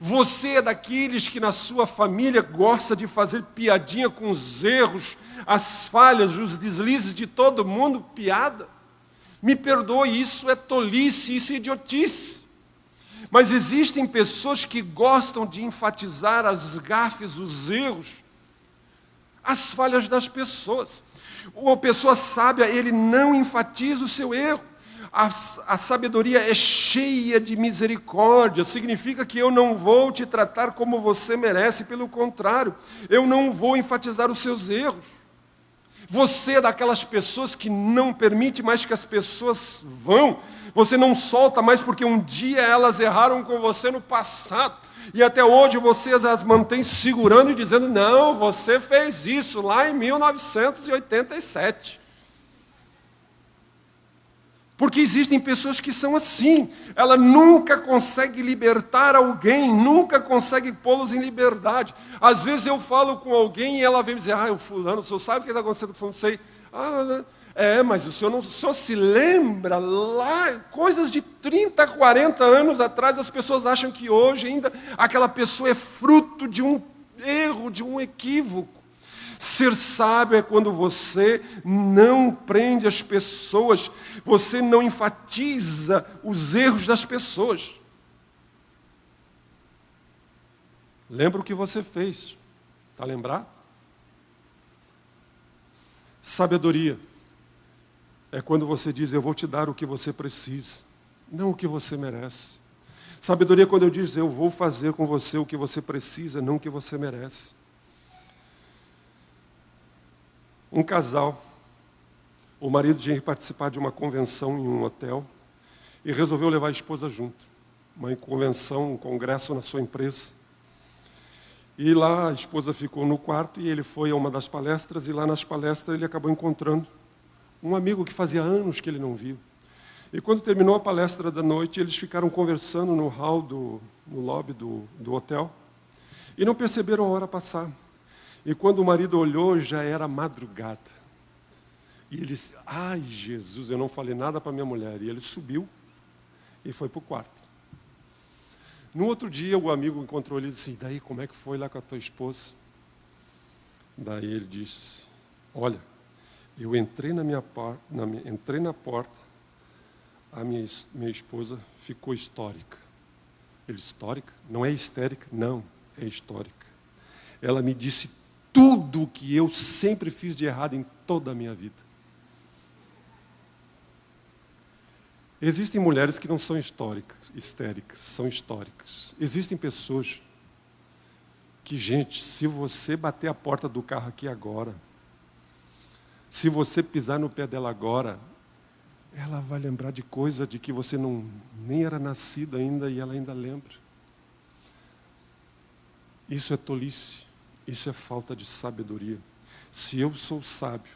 Você é daqueles que na sua família gosta de fazer piadinha com os erros, as falhas, os deslizes de todo mundo, piada? Me perdoe, isso é tolice, isso é idiotice. Mas existem pessoas que gostam de enfatizar as gafes, os erros, as falhas das pessoas. Uma pessoa sábia, ele não enfatiza o seu erro. A sabedoria é cheia de misericórdia, significa que eu não vou te tratar como você merece, pelo contrário, eu não vou enfatizar os seus erros. Você é daquelas pessoas que não permite mais que as pessoas vão, você não solta mais porque um dia elas erraram com você no passado, e até hoje você as mantém segurando e dizendo: não, você fez isso lá em 1987. Porque existem pessoas que são assim, ela nunca consegue libertar alguém, nunca consegue pô-los em liberdade. Às vezes eu falo com alguém e ela vem me dizer: o fulano, o senhor sabe o que está acontecendo com o fulano? Sei. Mas o senhor se lembra lá, coisas de 30, 40 anos atrás, as pessoas acham que hoje ainda aquela pessoa é fruto de um erro, de um equívoco. Ser sábio é quando você não prende as pessoas, você não enfatiza os erros das pessoas. Lembra o que você fez? Está lembrado? Sabedoria é quando você diz: eu vou te dar o que você precisa, não o que você merece. Sabedoria é quando eu digo: eu vou fazer com você o que você precisa, não o que você merece. Um casal, o marido tinha que participar de uma convenção em um hotel e resolveu levar a esposa junto. Uma convenção, um congresso na sua empresa. E lá a esposa ficou no quarto e ele foi a uma das palestras, e lá nas palestras ele acabou encontrando um amigo que fazia anos que ele não viu. E quando terminou a palestra da noite, eles ficaram conversando no hall, no lobby do hotel, e não perceberam a hora passar. E quando o marido olhou, já era madrugada. E ele disse, ai Jesus, eu não falei nada para minha mulher. E ele subiu e foi para o quarto. No outro dia, o amigo encontrou ele e disse, daí como é que foi lá com a tua esposa? Daí ele disse, olha, eu entrei entrei na porta, a minha esposa ficou histérica. Ele, histérica? Não é histérica? Não, é histórica. Ela me disse tudo o que eu sempre fiz de errado em toda a minha vida. Existem mulheres que não são histéricas, são históricas. Existem pessoas que, gente, se você bater a porta do carro aqui agora, se você pisar no pé dela agora, ela vai lembrar de coisa de que você nem era nascido ainda e ela ainda lembra. Isso é tolice, isso é falta de sabedoria. Se eu sou sábio,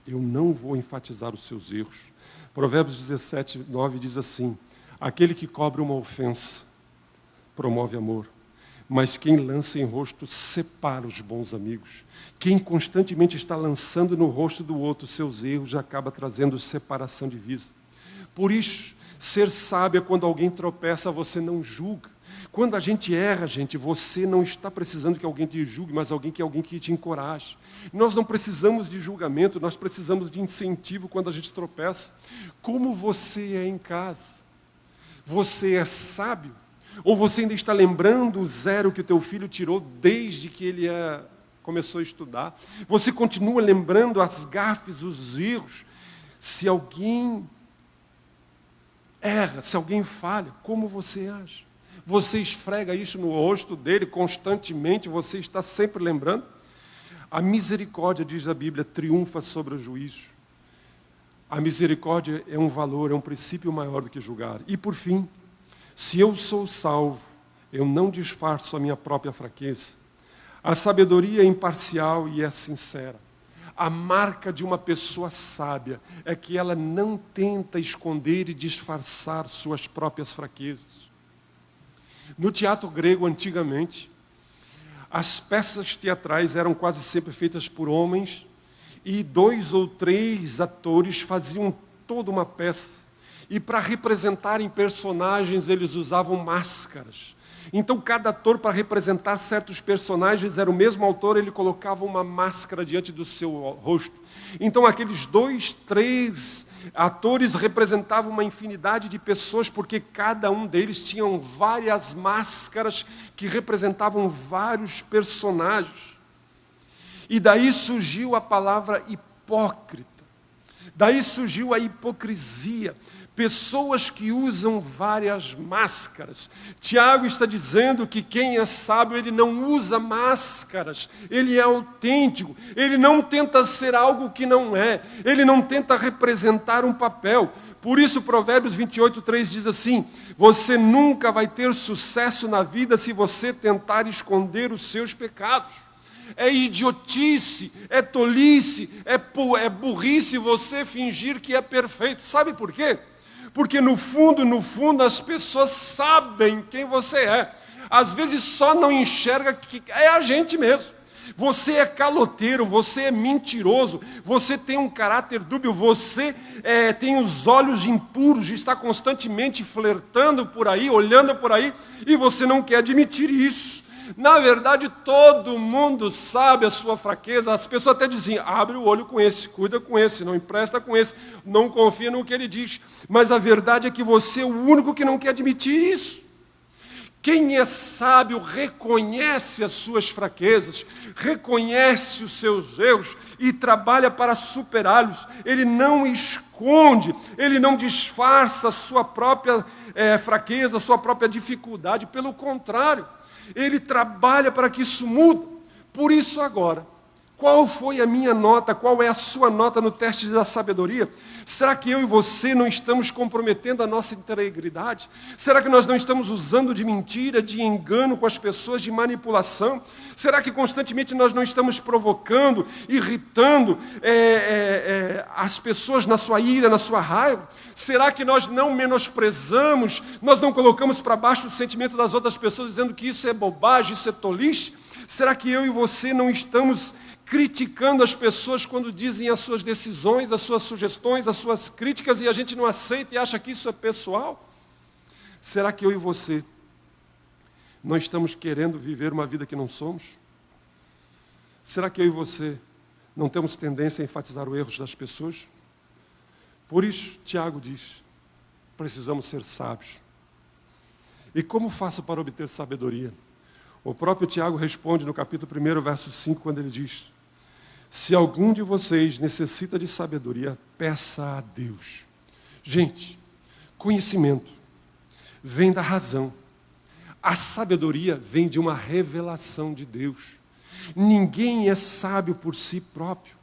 eu não vou enfatizar os seus erros. Provérbios 17, 9 diz assim, aquele que cobre uma ofensa promove amor, mas quem lança em rosto separa os bons amigos. Quem constantemente está lançando no rosto do outro seus erros acaba trazendo separação de vida. Por isso, ser sábio é quando alguém tropeça, você não julga. Quando a gente erra, gente, você não está precisando que alguém te julgue, mas alguém que te encoraje. Nós não precisamos de julgamento, nós precisamos de incentivo quando a gente tropeça. Como você é em casa? Você é sábio? Ou você ainda está lembrando o zero que o teu filho tirou desde que ele começou a estudar? Você continua lembrando as gafes, os erros? Se alguém erra, se alguém falha, como você age? Você esfrega isso no rosto dele constantemente, você está sempre lembrando? A misericórdia, diz a Bíblia, triunfa sobre o juízo. A misericórdia é um valor, é um princípio maior do que julgar. E por fim, se eu sou salvo, eu não disfarço a minha própria fraqueza. A sabedoria é imparcial e é sincera. A marca de uma pessoa sábia é que ela não tenta esconder e disfarçar suas próprias fraquezas. No teatro grego, antigamente, as peças teatrais eram quase sempre feitas por homens e 2 ou 3 atores faziam toda uma peça. E para representarem personagens, eles usavam máscaras. Então, cada ator, para representar certos personagens, era o mesmo autor, ele colocava uma máscara diante do seu rosto. Então, aqueles 2, 3 atores representavam uma infinidade de pessoas, porque cada um deles tinha várias máscaras que representavam vários personagens. E daí surgiu a palavra hipócrita. Daí surgiu a hipocrisia. Pessoas que usam várias máscaras. Tiago está dizendo que quem é sábio, ele não usa máscaras. Ele é autêntico. Ele não tenta ser algo que não é. Ele não tenta representar um papel. Por isso, Provérbios 28, 3 diz assim, você nunca vai ter sucesso na vida se você tentar esconder os seus pecados. É idiotice, é tolice, é burrice você fingir que é perfeito. Sabe por quê? Porque no fundo, as pessoas sabem quem você é. Às vezes só não enxerga que é a gente mesmo. Você é caloteiro, você é mentiroso, você tem um caráter dúbio, você tem os olhos impuros, está constantemente flertando por aí, olhando por aí, e você não quer admitir isso. Na verdade, todo mundo sabe a sua fraqueza. As pessoas até dizem, abre o olho com esse, cuida com esse, não empresta com esse, não confia no que ele diz. Mas a verdade é que você é o único que não quer admitir isso. Quem é sábio reconhece as suas fraquezas, reconhece os seus erros e trabalha para superá-los. Ele não esconde, ele não disfarça a sua própria fraqueza, a sua própria dificuldade. Pelo contrário, ele trabalha para que isso mude. Por isso agora, Qual foi a minha nota? Qual é a sua nota no teste da sabedoria? Será que eu e você não estamos comprometendo a nossa integridade? Será que nós não estamos usando de mentira, de engano com as pessoas, de manipulação? Será que constantemente nós não estamos provocando, irritando as pessoas na sua ira, na sua raiva? Será que nós não menosprezamos, nós não colocamos para baixo o sentimento das outras pessoas, dizendo que isso é bobagem, isso é tolice? Será que eu e você não estamos criticando as pessoas quando dizem as suas decisões, as suas sugestões, as suas críticas, e a gente não aceita e acha que isso é pessoal? Será que eu e você não estamos querendo viver uma vida que não somos? Será que eu e você não temos tendência a enfatizar os erros das pessoas? Por isso, Tiago diz, precisamos ser sábios. E como faço para obter sabedoria? O próprio Tiago responde no capítulo 1, verso 5, quando ele diz: se algum de vocês necessita de sabedoria, peça a Deus. Gente, conhecimento vem da razão. A sabedoria vem de uma revelação de Deus. Ninguém é sábio por si próprio.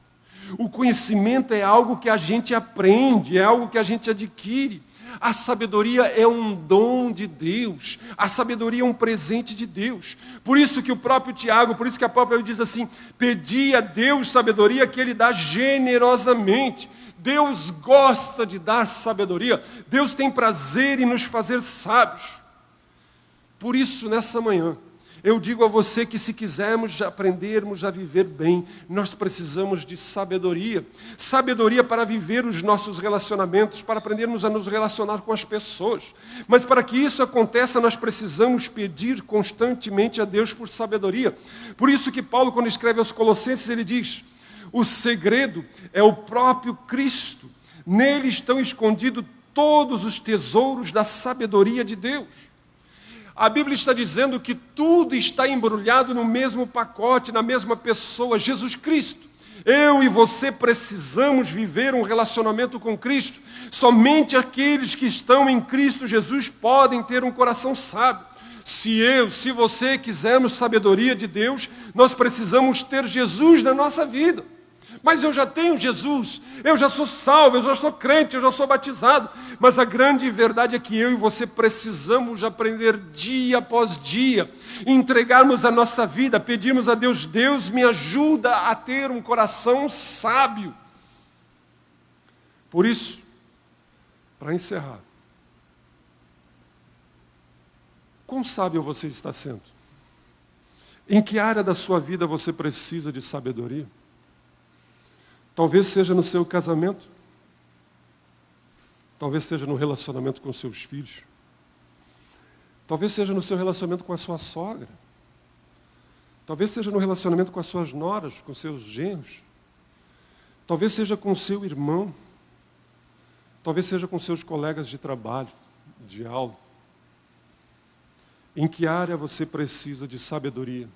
O conhecimento é algo que a gente aprende, é algo que a gente adquire. A sabedoria é um dom de Deus. A sabedoria é um presente de Deus. Por isso que o próprio Tiago, por isso que a própria Bíblia diz assim: pedi a Deus sabedoria que Ele dá generosamente. Deus gosta de dar sabedoria. Deus tem prazer em nos fazer sábios. Por isso, nessa manhã, eu digo a você que se quisermos aprendermos a viver bem, nós precisamos de sabedoria. Sabedoria para viver os nossos relacionamentos, para aprendermos a nos relacionar com as pessoas. Mas para que isso aconteça, nós precisamos pedir constantemente a Deus por sabedoria. Por isso que Paulo, quando escreve aos Colossenses, ele diz: o segredo é o próprio Cristo. Nele estão escondidos todos os tesouros da sabedoria de Deus. A Bíblia está dizendo que tudo está embrulhado no mesmo pacote, na mesma pessoa, Jesus Cristo. Eu e você precisamos viver um relacionamento com Cristo. Somente aqueles que estão em Cristo Jesus podem ter um coração sábio. Se você quisermos sabedoria de Deus, nós precisamos ter Jesus na nossa vida. Mas eu já tenho Jesus, eu já sou salvo, eu já sou crente, eu já sou batizado. Mas a grande verdade é que eu e você precisamos aprender dia após dia, entregarmos a nossa vida, pedirmos a Deus: Deus me ajuda a ter um coração sábio. Por isso, para encerrar, quão sábio você está sendo? Em que área da sua vida você precisa de sabedoria? Talvez seja no seu casamento. Talvez seja no relacionamento com seus filhos. Talvez seja no seu relacionamento com a sua sogra. Talvez seja no relacionamento com as suas noras, com seus genros. Talvez seja com o seu irmão. Talvez seja com seus colegas de trabalho, de aula. Em que área você precisa de sabedoria?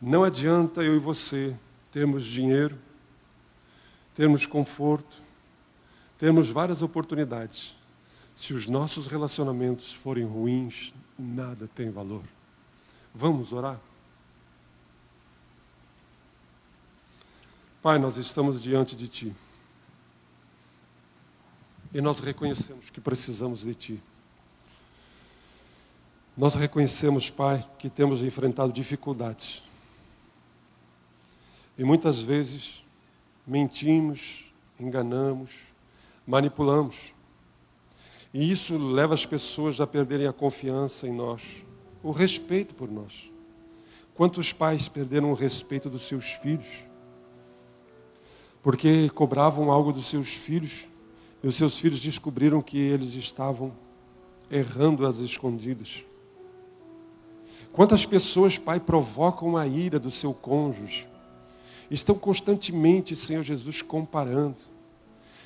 Não adianta eu e você termos dinheiro, termos conforto, termos várias oportunidades. Se os nossos relacionamentos forem ruins, nada tem valor. Vamos orar? Pai, nós estamos diante de Ti. E nós reconhecemos que precisamos de Ti. Nós reconhecemos, Pai, que temos enfrentado dificuldades. E muitas vezes mentimos, enganamos, manipulamos. E isso leva as pessoas a perderem a confiança em nós, o respeito por nós. Quantos pais perderam o respeito dos seus filhos? Porque cobravam algo dos seus filhos, e os seus filhos descobriram que eles estavam errando às escondidas. Quantas pessoas, Pai, provocam a ira do seu cônjuge? Estão constantemente, Senhor Jesus, comparando.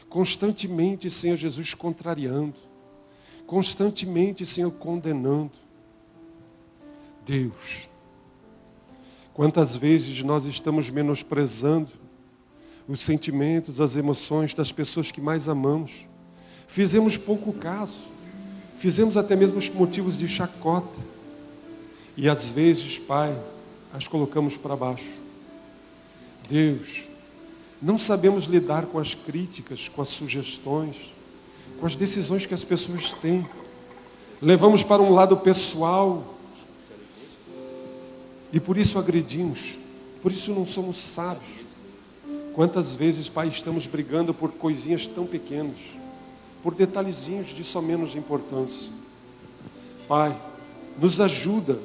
Constantemente, Senhor Jesus, contrariando. Constantemente, Senhor, condenando. Deus, quantas vezes nós estamos menosprezando os sentimentos, as emoções das pessoas que mais amamos. Fizemos pouco caso. Fizemos até mesmo os motivos de chacota. E às vezes, Pai, as colocamos para baixo. Deus, não sabemos lidar com as críticas, com as sugestões, com as decisões que as pessoas têm. Levamos para um lado pessoal e por isso agredimos, por isso não somos sábios. Quantas vezes, Pai, estamos brigando por coisinhas tão pequenas, por detalhezinhos de só menos importância. Pai, nos ajuda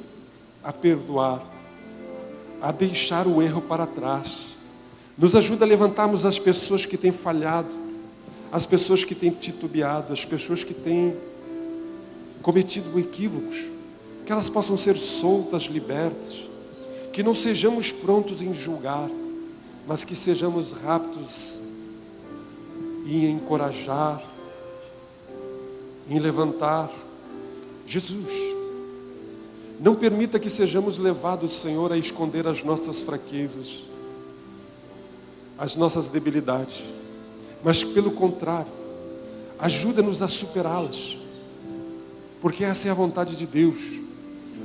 a perdoar, a deixar o erro para trás. Nos ajuda a levantarmos as pessoas que têm falhado, as pessoas que têm titubeado, as pessoas que têm cometido equívocos, que elas possam ser soltas, libertas, que não sejamos prontos em julgar, mas que sejamos rápidos em encorajar, em levantar. Jesus, não permita que sejamos levados, Senhor, a esconder as nossas fraquezas, as nossas debilidades, mas pelo contrário, ajuda-nos a superá-las, porque essa é a vontade de Deus.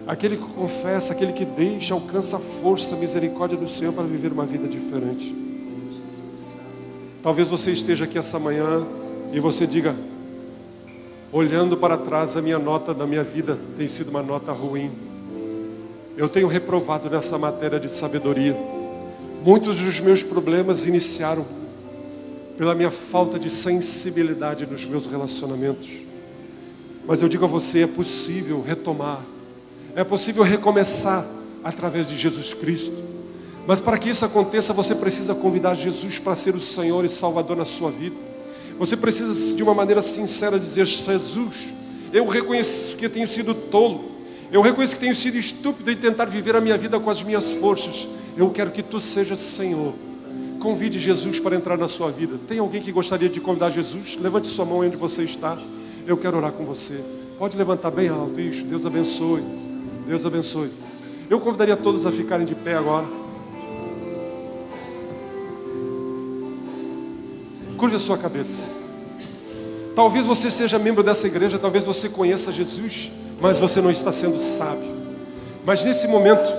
Aquele que confessa, aquele que deixa, alcança a força, a misericórdia do Senhor para viver uma vida diferente. Talvez você esteja aqui essa manhã e você diga, olhando para trás, a minha nota da minha vida tem sido uma nota ruim. Eu tenho reprovado nessa matéria de sabedoria. Muitos dos meus problemas iniciaram pela minha falta de sensibilidade nos meus relacionamentos. Mas eu digo a você, é possível retomar. É possível recomeçar através de Jesus Cristo. Mas para que isso aconteça, você precisa convidar Jesus para ser o Senhor e Salvador na sua vida. Você precisa, de uma maneira sincera, dizer, Jesus, eu reconheço que eu tenho sido tolo. Eu reconheço que tenho sido estúpido em tentar viver a minha vida com as minhas forças. Eu quero que Tu sejas Senhor. Convide Jesus para entrar na sua vida. Tem alguém que gostaria de convidar Jesus? Levante sua mão onde você está. Eu quero orar com você. Pode levantar bem alto, isso. Deus abençoe. Deus abençoe. Eu convidaria todos a ficarem de pé agora. Curve a sua cabeça. Talvez você seja membro dessa igreja, talvez você conheça Jesus, mas você não está sendo sábio. Mas nesse momento,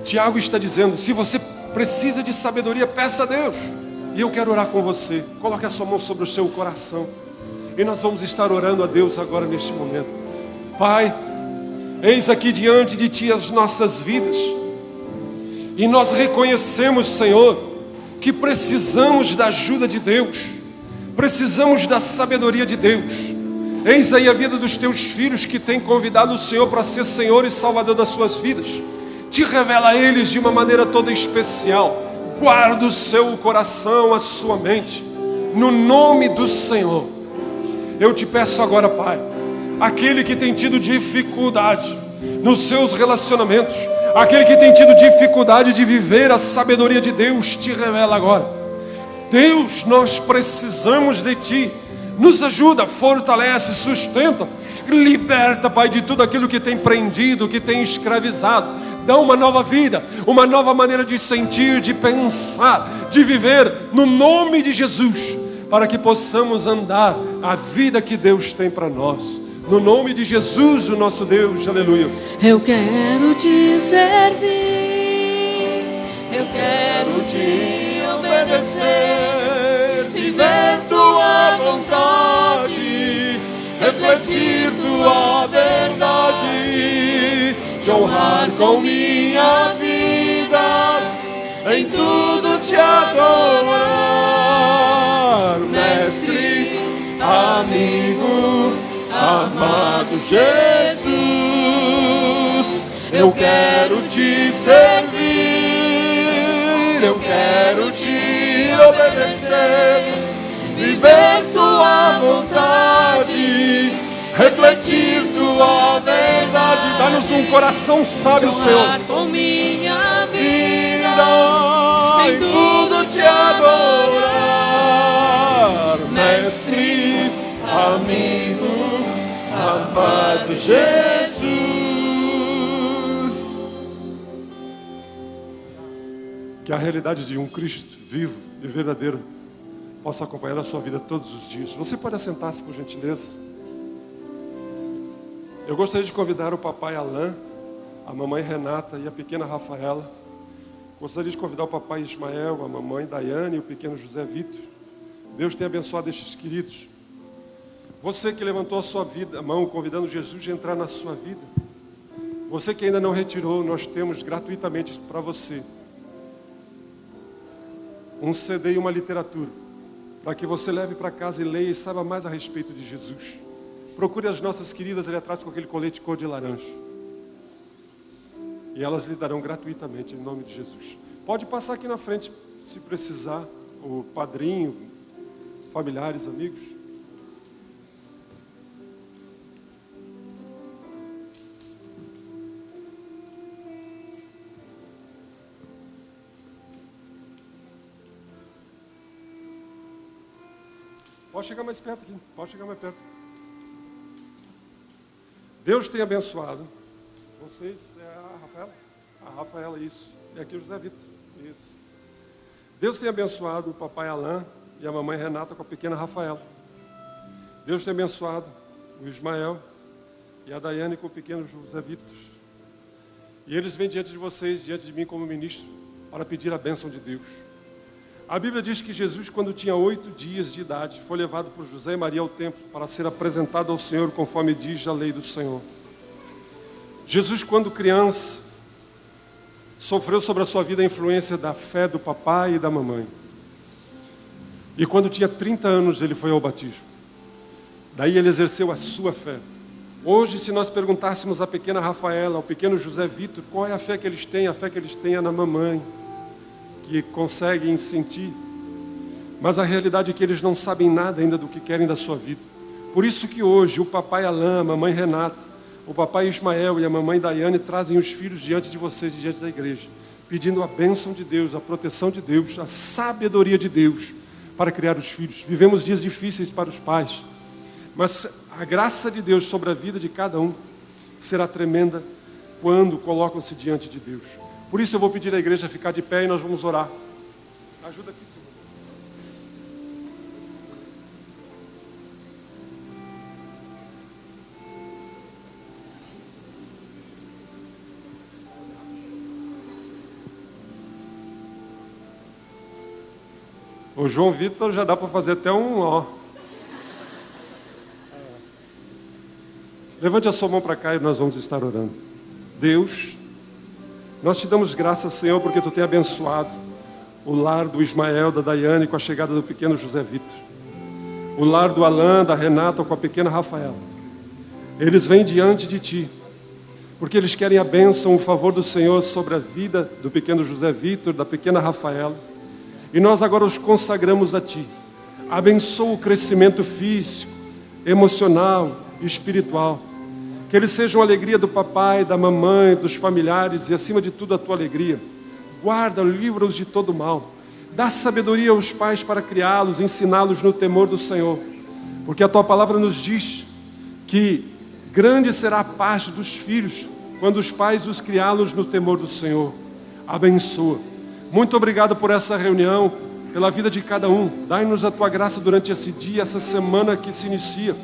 Tiago está dizendo, se você precisa de sabedoria, peça a Deus. E eu quero orar com você. Coloque a sua mão sobre o seu coração. E nós vamos estar orando a Deus agora neste momento. Pai, eis aqui diante de Ti as nossas vidas. E nós reconhecemos, Senhor, que precisamos da ajuda de Deus. Precisamos da sabedoria de Deus. Eis aí a vida dos Teus filhos que têm convidado o Senhor para ser Senhor e Salvador das suas vidas. Te revela a eles de uma maneira toda especial. Guarda o seu coração, a sua mente. No nome do Senhor. Eu te peço agora, Pai, aquele que tem tido dificuldade nos seus relacionamentos, aquele que tem tido dificuldade de viver a sabedoria de Deus, te revela agora. Deus, nós precisamos de Ti. Nos ajuda, fortalece, sustenta, liberta, Pai, de tudo aquilo que tem prendido, que tem escravizado. Dá uma nova vida, uma nova maneira de sentir, de pensar, de viver, no nome de Jesus, para que possamos andar a vida que Deus tem para nós. No nome de Jesus, o nosso Deus, aleluia. Eu quero Te servir, eu quero Te obedecer, viver Tua vontade, refletir Tua verdade, Te honrar com minha vida, em tudo Te adorar, Mestre, amigo, amado Jesus, eu quero Te servir, eu quero Te obedecer, viver Tua vontade, refletir Tua verdade. Dá-nos um coração sábio, Senhor, com minha vida, em tudo Te adorar, Mestre, amigo, amado Jesus. Que a realidade de um Cristo vivo e verdadeiro possa acompanhar a sua vida todos os dias. Você pode assentar-se, por gentileza. Eu gostaria de convidar o papai Alain, a mamãe Renata e a pequena Rafaela Gostaria de convidar o papai Ismael, a mamãe Daiane e o pequeno José Vitor. Deus tem abençoado estes queridos. Você que levantou a sua vida, a mão, convidando Jesus a entrar na sua vida. Você que ainda não retirou, nós temos gratuitamente para você um CD e uma literatura, para que você leve para casa e leia e saiba mais a respeito de Jesus. Procure as nossas queridas ali atrás com aquele colete cor de laranja. E elas lhe darão gratuitamente, em nome de Jesus. Pode passar aqui na frente, se precisar, o padrinho, familiares, amigos. Pode chegar mais perto aqui, pode chegar mais perto. Deus tem abençoado vocês, a Rafaela, isso. E aqui o José Vitor, isso. Deus tem abençoado o papai Alain e a mamãe Renata com a pequena Rafaela. Deus tem abençoado o Ismael e a Daiane com o pequeno José Vitor. E eles vêm diante de vocês, diante de mim como ministro, para pedir a bênção de Deus. A Bíblia diz que Jesus, quando tinha 8 dias de idade, foi levado por José e Maria ao templo para ser apresentado ao Senhor, conforme diz a lei do Senhor. Jesus, quando criança, sofreu sobre a sua vida a influência da fé do papai e da mamãe. E quando tinha 30 anos, ele foi ao batismo. Daí ele exerceu a sua fé. Hoje, se nós perguntássemos à pequena Rafaela, ao pequeno José Vitor, qual é a fé que eles têm? A fé que eles têm é na mamãe, que conseguem sentir, mas a realidade é que eles não sabem nada ainda do que querem da sua vida. Por isso que hoje o papai Alain, a mamãe Renata, o papai Ismael e a mamãe Daiane trazem os filhos diante de vocês e diante da igreja, pedindo a bênção de Deus, a proteção de Deus, a sabedoria de Deus para criar os filhos. Vivemos dias difíceis para os pais, mas a graça de Deus sobre a vida de cada um será tremenda quando colocam-se diante de Deus. Por isso eu vou pedir à igreja a ficar de pé e nós vamos orar. Ajuda aqui, Senhor. O João Vitor já dá para fazer até um ó. Levante a sua mão para cá e nós vamos estar orando. Deus, nós te damos graças, Senhor, porque Tu tem abençoado o lar do Ismael, da Daiane, com a chegada do pequeno José Vitor. O lar do Alain, da Renata, com a pequena Rafaela. Eles vêm diante de Ti, porque eles querem a bênção, o favor do Senhor sobre a vida do pequeno José Vitor, da pequena Rafaela. E nós agora os consagramos a Ti. Abençoa o crescimento físico, emocional e espiritual. Que eles sejam a alegria do papai, da mamãe, dos familiares e, acima de tudo, a Tua alegria. Guarda, livra-os de todo mal. Dá sabedoria aos pais para criá-los, ensiná-los no temor do Senhor. Porque a Tua palavra nos diz que grande será a paz dos filhos quando os pais os criá-los no temor do Senhor. Abençoa. Muito obrigado por essa reunião, pela vida de cada um. Dai-nos a Tua graça durante esse dia, essa semana que se inicia.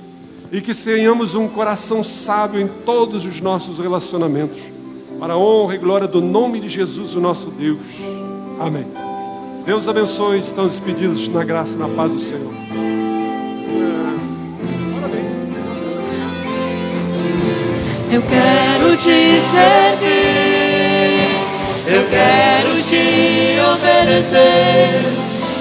E que tenhamos um coração sábio em todos os nossos relacionamentos. Para a honra e glória do nome de Jesus, o nosso Deus. Amém. Deus abençoe. Estamos despedidos na graça e na paz do Senhor. Parabéns. Eu quero te servir. Eu quero te obedecer.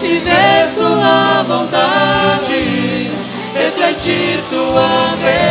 Viver Tua vontade. Refletir Tua verdade.